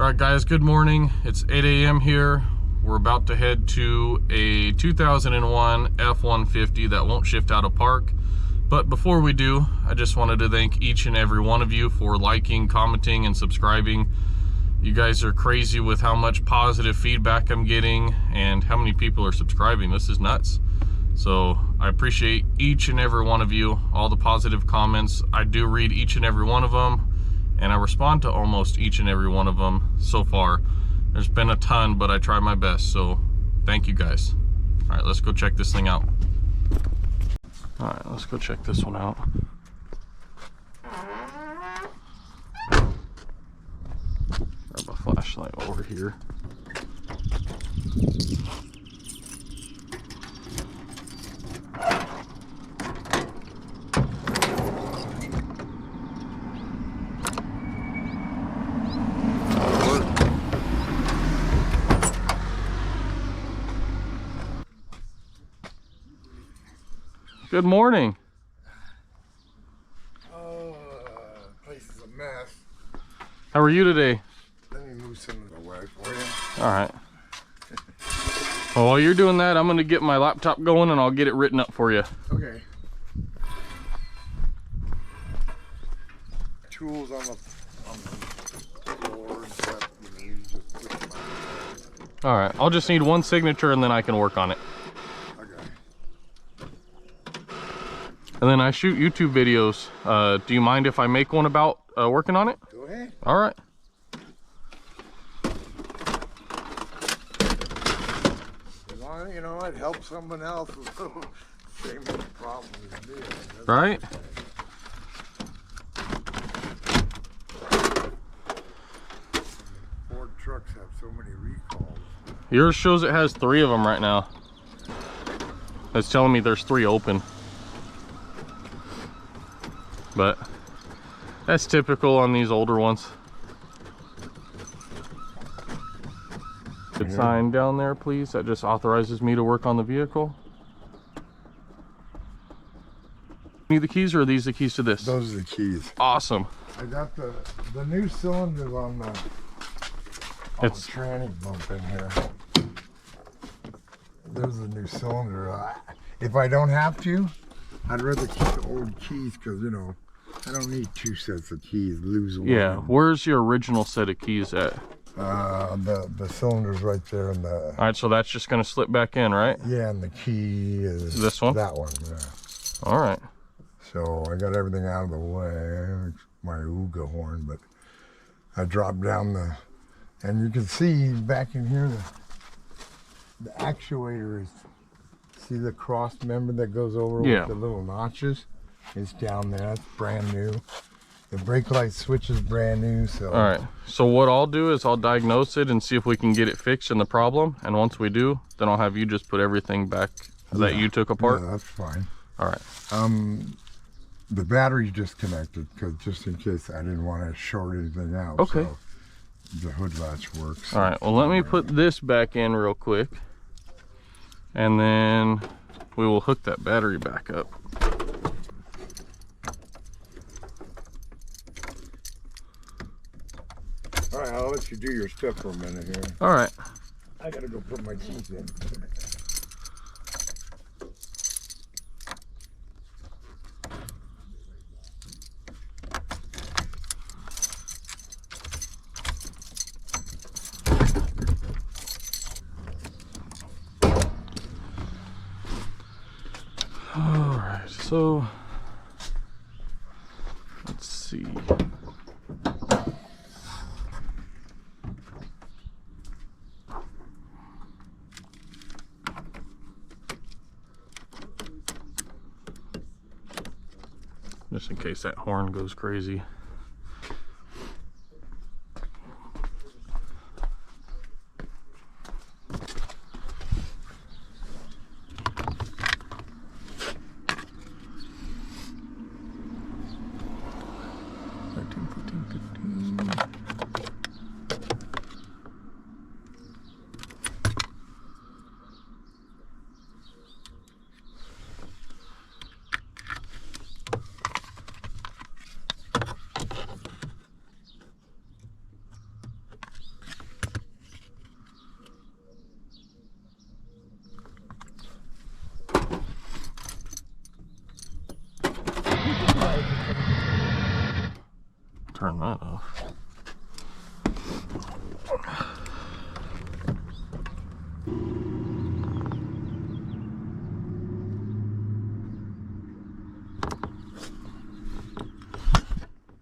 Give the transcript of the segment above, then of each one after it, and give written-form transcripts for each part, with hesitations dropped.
All right, guys, good morning. It's 8 a.m. here. We're about to head to a 2001 F150 that won't shift out of park. But before we do, I just wanted to thank each and every one of you for liking, commenting, and subscribing. You guys are crazy with how much positive feedback I'm getting and how many people are subscribing. This is nuts. So I appreciate each and every one of you, all the positive comments. I do read each and every one of them, and I respond to almost each and every one of them so far. There's been a ton, but I try my best, so thank you guys. All right, let's go check this thing out. All right, let's go check this one out. Grab a flashlight while we're here. Good morning. Oh, place is a mess. How are you today? Let me move some of the way for you. All right. Well, while you're doing that, I'm going to get my laptop going and I'll get it written up for you. Okay. Tools on the floor and stuff you need. Just put them out. All right. I'll just need one signature and then I can work on it. And then I shoot YouTube videos. Do you mind if I make one about working on it? Go ahead. All right. As long as, you know, it helps someone else with the same problem as me. Right? Ford trucks have so many recalls. Yours shows it has 3 of them right now. It's telling me there's 3 open. But that's typical on these older ones. Good sign down there, please. That just authorizes me to work on the vehicle. Need the keys, or are these the keys to this? Those are the keys. Awesome. I got the new cylinders on the tranny bump in here. There's a new cylinder. If I don't have to, I'd rather keep the old keys because, you know, I don't need 2 sets of keys. Lose one. Yeah, where's your original set of keys at? The cylinder's right there in the... All right, so that's just going to slip back in, right? Yeah, and the key is... This one? That one, yeah. All right. So I got everything out of the way. My Ooga horn, but I dropped down the... And you can see back in here, the actuator is... See the cross member that goes over with the little notches? It's down there. That's brand new. The brake light switch is brand new. So all right, so what I'll do is I'll diagnose it and see if we can get it fixed in the problem, and once we do, then I'll have you just put everything back that you took apart. Yeah, that's fine. All right. The battery's disconnected because just in case I didn't want to short anything out. Okay. So the hood latch works. All right, well, let me put this back in real quick, and then we will hook that battery back up. All right, I'll let you do your stuff for a minute here. All right. I gotta go put my keys in. All right, so let's see. Just in case that horn goes crazy. that off.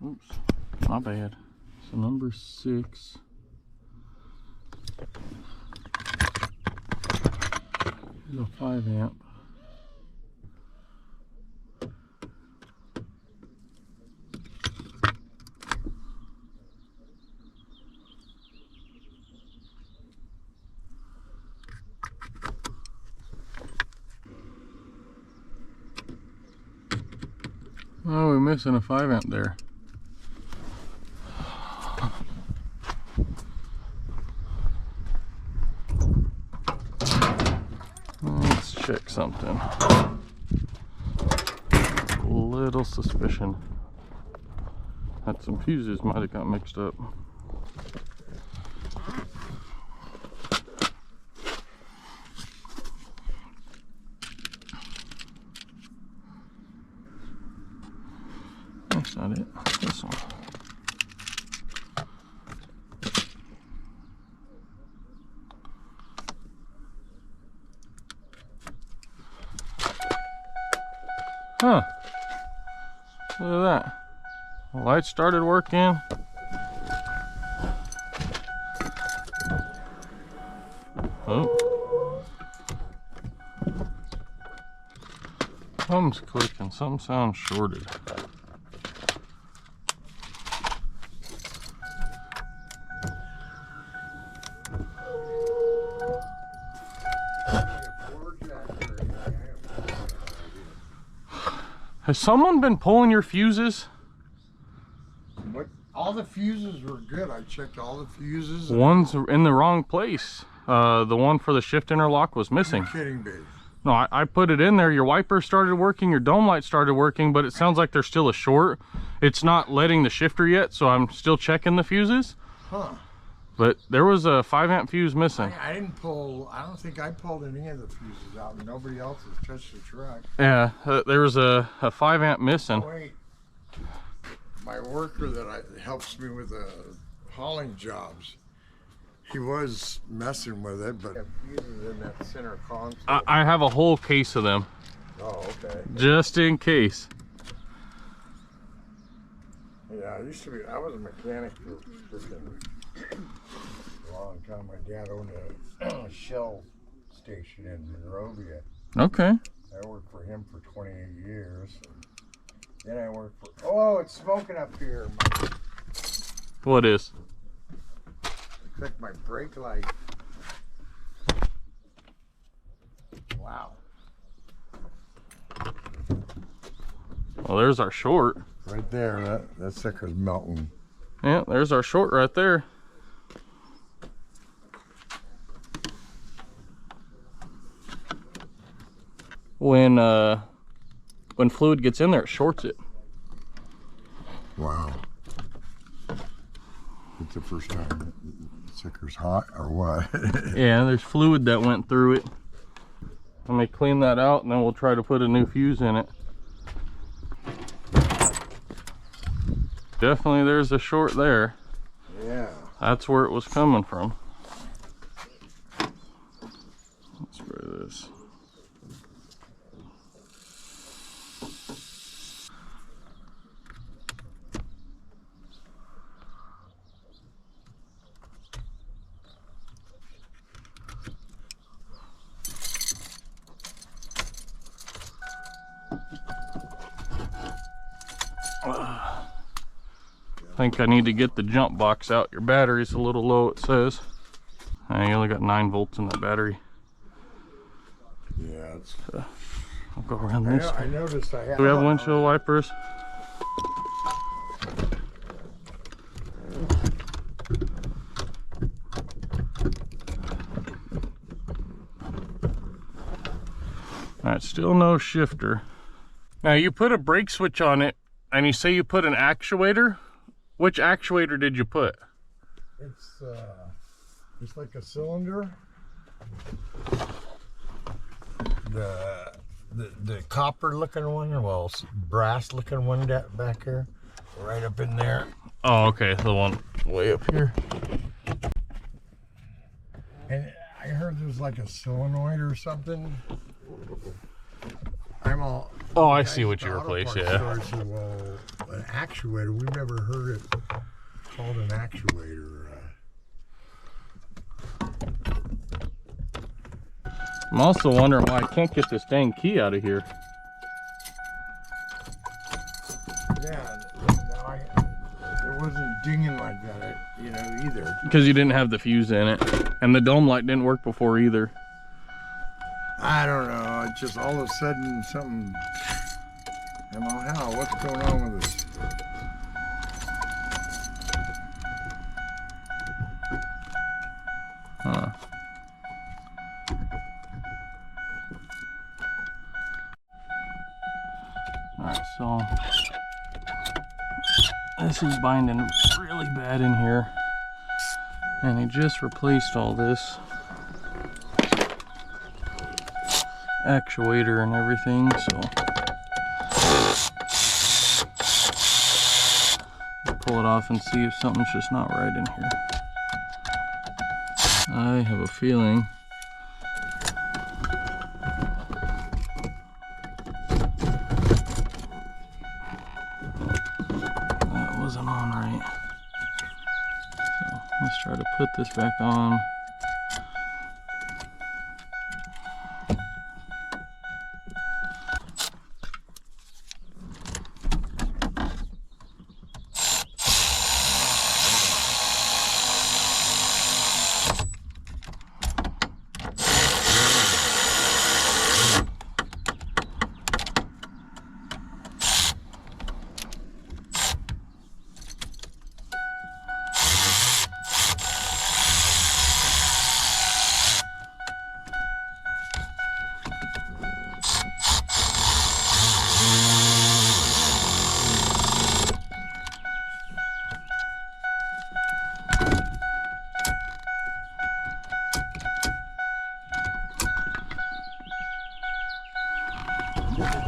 Oops, my bad. So number 6. Here's a 5 amp. Oh, we're missing a 5 amp there. Let's check something. A little suspicion that some fuses might have got mixed up. That's not it. This one. Huh. Look at that. The light started working. Oh. Something's clicking. Something sounds shorted. Has someone been pulling your fuses? What? All the fuses were good. I checked all the fuses. One's in the wrong place. The one for the shift interlock was missing. You're kidding me. No, I put it in there. Your wiper started working, your dome light started working, but it sounds like there's still a short. It's not letting the shifter yet, so I'm still checking the fuses. Huh. But there was a 5 amp fuse missing. I didn't pull, I don't think I pulled any of the fuses out. Nobody else has touched the truck. Yeah, there was a 5 amp missing. Oh, wait. My worker that helps me with the hauling jobs, he was messing with it, but fuses in that center console. I have a whole case of them. Oh, okay. Just in case. Yeah, I was a mechanic for freaking a long time. My dad owned a Shell station in Monrovia. Okay. I worked for him for 28 years. Then I worked for, oh, it's smoking up here. What is? Click my brake light. Wow. Well, there's our short. Right there, that sucker's melting. Yeah, there's our short right there. When fluid gets in there, it shorts it. Wow. It's the first time the sucker's hot or what? Yeah, there's fluid that went through it. Let me clean that out and then we'll try to put a new fuse in it. Definitely there's a short there. Yeah. That's where it was coming from. Let's spray this. I think I need to get the jump box out. Your battery's a little low, it says. You only got 9 volts in that battery. Yeah, it's... I'll go around this. I noticed I have... Do we have windshield wipers? Alright, still no shifter. Now you put a brake switch on it and you say you put an actuator. Which actuator did you put? It's like a cylinder. The copper looking one, well, brass looking one back here, right up in there. Oh, okay, the one way up here. And I heard there's like a solenoid or something. I'm all. Oh, I see what you replaced, yeah. Stores said, well, an actuator. We've never heard it called an actuator. I'm also wondering why I can't get this dang key out of here. Yeah, no, there wasn't dinging like that, you know, either. Because you didn't have the fuse in it. And the dome light didn't work before either. I don't know. It's just all of a sudden something. I'm like, hell, what's going on with this? Huh. Alright, so this is binding really bad in here. And he just replaced all this actuator and everything, so pull it off and see if something's just not right in here. I have a feeling that wasn't on right. So let's try to put this back on.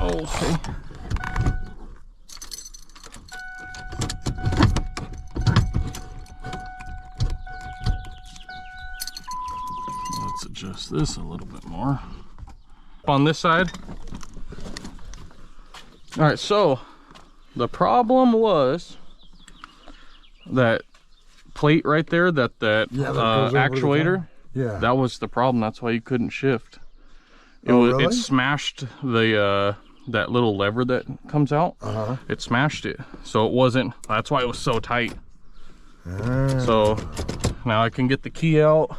Okay. Let's adjust this a little bit more. On this side. All right, so the problem was that plate right there, that actuator. Yeah. That was the problem. That's why you couldn't shift. Really? It smashed the that little lever that comes out. It smashed it, so it wasn't. That's why it was so tight. So now I can get the key out,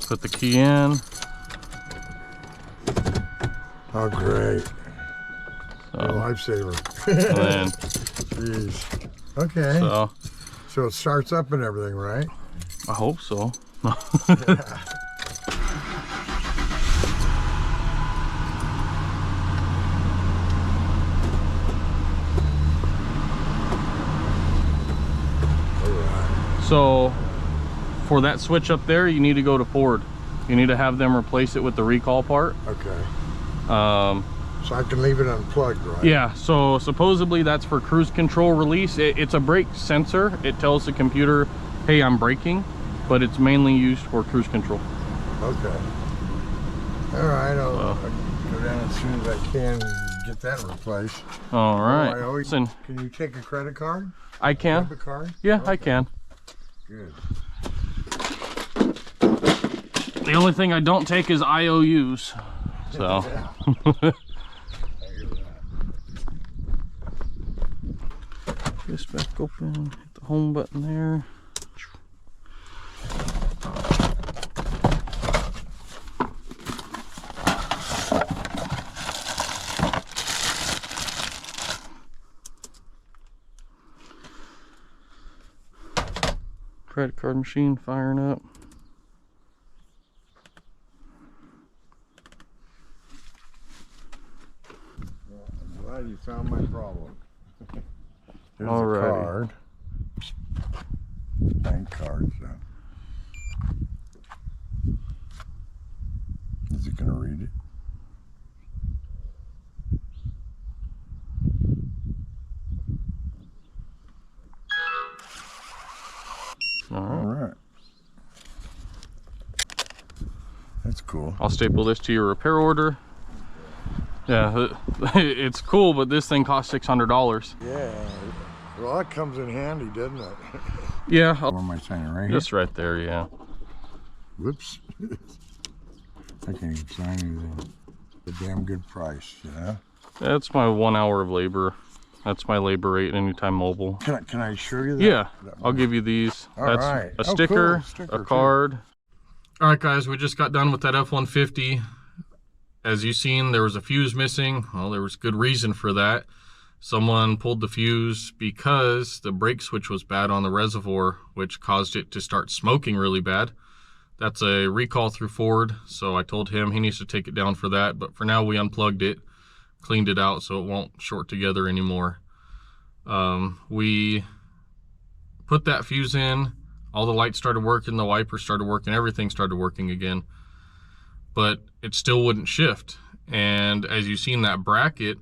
put the key in. Oh, great! So, a lifesaver. and then, jeez. Okay. So it starts up and everything, right? I hope so. So for that switch up there, you need to go to Ford. You need to have them replace it with the recall part. Okay. So I can leave it unplugged, right? Yeah, so supposedly that's for cruise control release. It's a brake sensor. It tells the computer, hey, I'm braking, but it's mainly used for cruise control. Okay. All right, I'll go down as soon as I can and get that replaced. All right. Can you take a credit card? I can. Have a card? Yeah, okay. I can. Good. The only thing I don't take is IOUs. So. This back open, hit the home button there. Credit card machine firing up. Well, I'm glad you found my problem. There's Alrighty. a card. Bank cards. Is it going to read it? All right. All right. That's cool. I'll staple this to your repair order. Yeah, it's cool, but this thing costs $600. Yeah. Well, that comes in handy, doesn't it? Yeah. What am I saying, right here? Just right there, yeah. Whoops. I can't even sign anything. A damn good price, you know? That's my 1 hour of labor. That's my labor rate anytime mobile. Can I show you that? Yeah, I'll give you these. All That's right. a sticker, Cool. Sticker a card. All right, guys, we just got done with that F-150. As you've seen, there was a fuse missing. Well, there was good reason for that. Someone pulled the fuse because the brake switch was bad on the reservoir, which caused it to start smoking really bad. That's a recall through Ford, so I told him he needs to take it down for that. But for now, we unplugged it, cleaned it out so it won't short together anymore. We put that fuse in. All the lights started working, the wipers started working, everything started working again. But it still wouldn't shift. And as you've seen that bracket,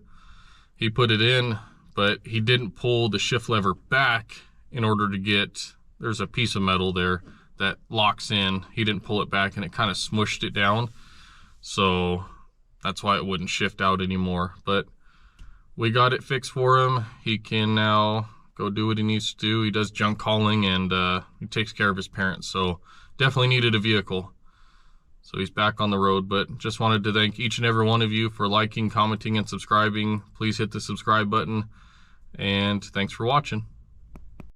he put it in, but he didn't pull the shift lever back in order to get, there's a piece of metal there that locks in. He didn't pull it back and it kind of smushed it down. So that's why it wouldn't shift out anymore. But we got it fixed for him. He can now go do what he needs to do. He does junk hauling and he takes care of his parents. So definitely needed a vehicle. So he's back on the road, but just wanted to thank each and every one of you for liking, commenting, and subscribing. Please hit the subscribe button, and thanks for watching.